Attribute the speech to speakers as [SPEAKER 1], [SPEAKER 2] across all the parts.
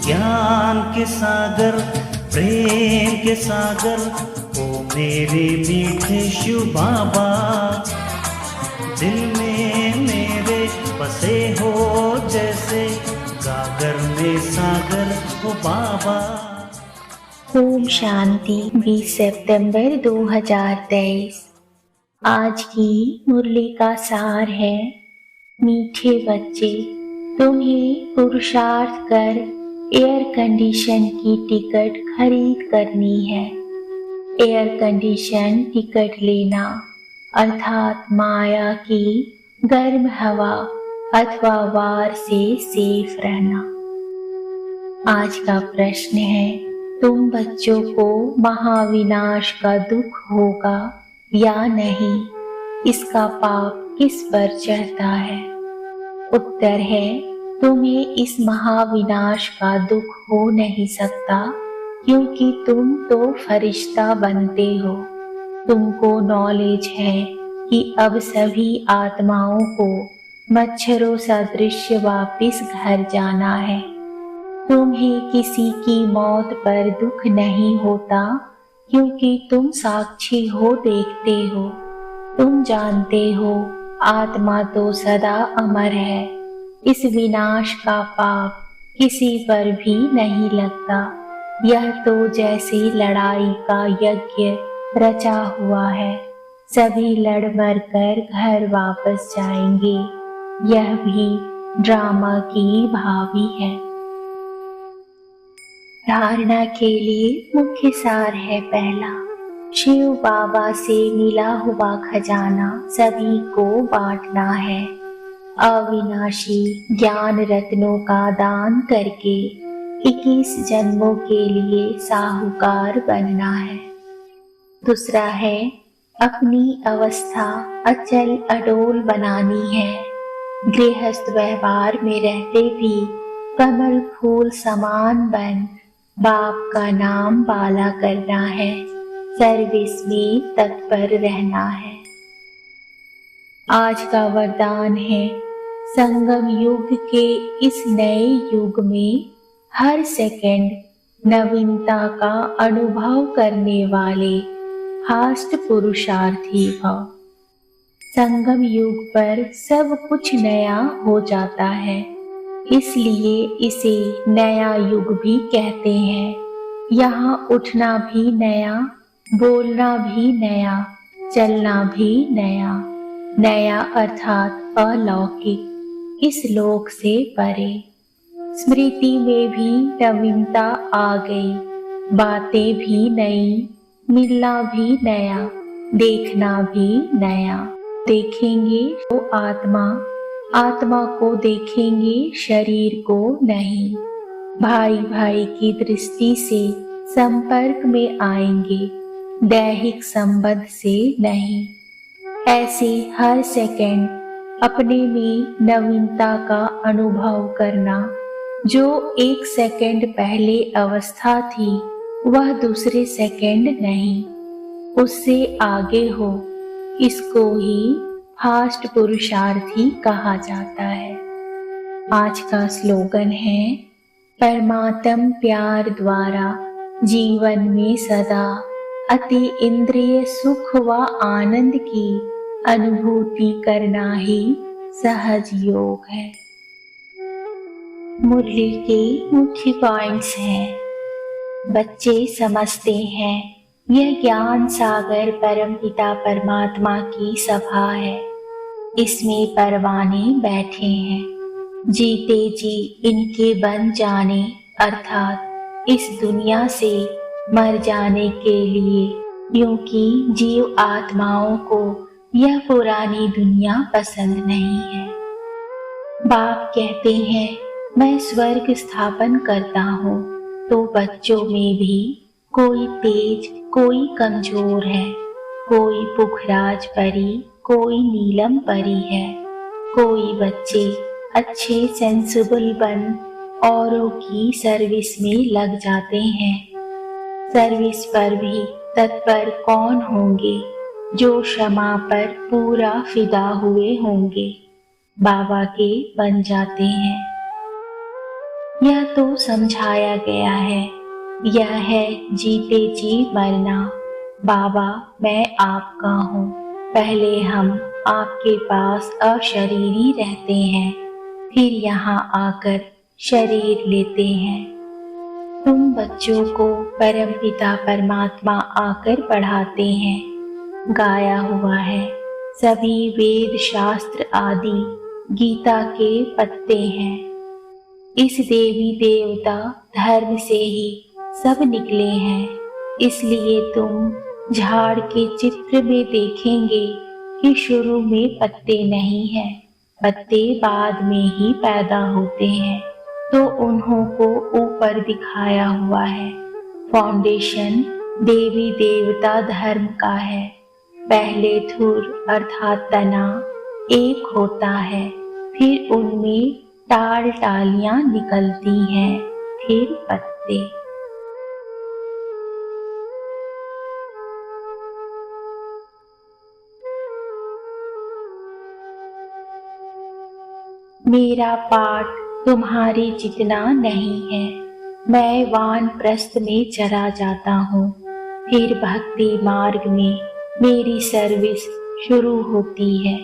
[SPEAKER 1] ज्ञान के सागर, प्रेम के सागर, ओ मेरे मीठे शिव बाबा, दिल में मेरे बसे हो जैसे गागर में सागर हो बाबा।
[SPEAKER 2] ओम शांति। 20 सितंबर 2023। आज की मुरली का सार है, मीठे बच्चे, तुम्हें पुरुषार्थ कर एयर कंडीशन की टिकट खरीद करनी है। एयर कंडीशन टिकट लेना अर्थात माया की गर्म हवा अथवा वार से सेफ रहना। आज का प्रश्न है, तुम बच्चों को महाविनाश का दुख होगा या नहीं, इसका पाप किस पर चढ़ता है? उत्तर है, तुम्हें इस महाविनाश का दुख हो नहीं सकता, क्योंकि तुम तो फरिश्ता बनते हो। तुमको नॉलेज है कि अब सभी आत्माओं को मच्छरों सदृश वापिस घर जाना है। तुम्हें किसी की मौत पर दुख नहीं होता, क्योंकि तुम साक्षी हो, देखते हो। तुम जानते हो आत्मा तो सदा अमर है। इस विनाश का पाप किसी पर भी नहीं लगता। यह तो जैसे लड़ाई का यज्ञ रचा हुआ है, सभी लड़ मर कर घर वापस जाएंगे। यह भी ड्रामा की भावी है। धारणा के लिए मुख्य सार है, पहला, शिव बाबा से मिला हुआ खजाना सभी को बांटना है। अविनाशी ज्ञान रत्नों का दान करके 21 जन्मों के लिए साहूकार बनना है। दूसरा है, अपनी अवस्था अचल अडोल बनानी है। गृहस्थ व्यवहार में रहते भी कमल फूल समान बन बाप का नाम बाला करना है। सर्विस में तत्पर रहना है। आज का वरदान है, संगम युग के इस नए युग में हर सेकंड नवीनता का अनुभव करने वाले फास्ट पुरुषार्थी भव। संगम युग पर सब कुछ नया हो जाता है, इसलिए इसे नया युग भी कहते हैं। यहाँ उठना भी नया, बोलना भी नया, चलना भी नया। नया अर्थात अलौकिक, इस लोक से परे। स्मृति में भी नवीनता आ गई, बातें भी नई, मिलना भी नया, देखना भी नया। देखेंगे तो आत्मा, आत्मा को देखेंगे, शरीर को नहीं। भाई भाई की दृष्टि से संपर्क में आएंगे, दैहिक संबंध से नहीं। ऐसे हर सेकंड अपने में नवीनता का अनुभव करना। जो एक सेकंड पहले अवस्था थी, वह दूसरे सेकंड नहीं, उससे आगे हो। इसको ही फास्ट पुरुषार्थी कहा जाता है। आज का स्लोगन है, परमात्म प्यार द्वारा जीवन में सदा अति इंद्रिय सुख व आनंद की अनुभूति करना ही सहज योग है। मुरली के मुख्य पॉइंट्स हैं। बच्चे समझते हैं यह ज्ञान सागर परमपिता परमात्मा की सभा है। इसमें परवाने बैठे हैं, जीते जी इनके बन जाने अर्थात इस दुनिया से मर जाने के लिए, क्योंकि जीव आत्माओं को यह पुरानी दुनिया पसंद नहीं है। बाप कहते हैं, मैं स्वर्ग स्थापन करता हूँ, तो बच्चों में भी कोई तेज, कोई कमजोर है, कोई पुखराज परी, कोई नीलम परी है। कोई बच्चे अच्छे सेंसिबल बन औरों की सर्विस में लग जाते हैं। सर्विस पर भी तत्पर कौन होंगे? जो क्षमा पर पूरा फिदा हुए होंगे बाबा के बन जाते हैं। यह तो समझाया गया है, यह है जीते जी मरना। बाबा मैं आपका हूँ। पहले हम आपके पास अशरीरी रहते हैं, फिर यहाँ आकर शरीर लेते हैं। तुम बच्चों को परमपिता परमात्मा आकर पढ़ाते हैं। गाया हुआ है, सभी वेद शास्त्र आदि गीता के पत्ते हैं। इस देवी देवता धर्म से ही सब निकले हैं, इसलिए तुम झाड़ के चित्र में देखेंगे कि शुरू में पत्ते नहीं हैं, पत्ते बाद में ही पैदा होते हैं, तो उन्हों को ऊपर दिखाया हुआ है। फाउंडेशन देवी देवता धर्म का है। पहले धुर अर्थात तना एक होता है, फिर उनमें टाल टालियां निकलती हैं, फिर पत्ते। मेरा पाठ तुम्हारे जितना नहीं है। मैं वानप्रस्थ में चला जाता हूँ, फिर भक्ति मार्ग में मेरी सर्विस शुरू होती है।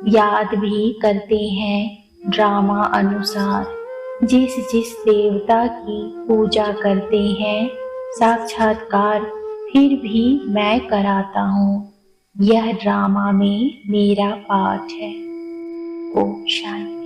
[SPEAKER 2] याद भी करते हैं ड्रामा अनुसार। जिस जिस देवता की पूजा करते हैं साक्षात्कार फिर भी मैं कराता हूँ। यह ड्रामा में मेरा पार्ट है। ओम शांति।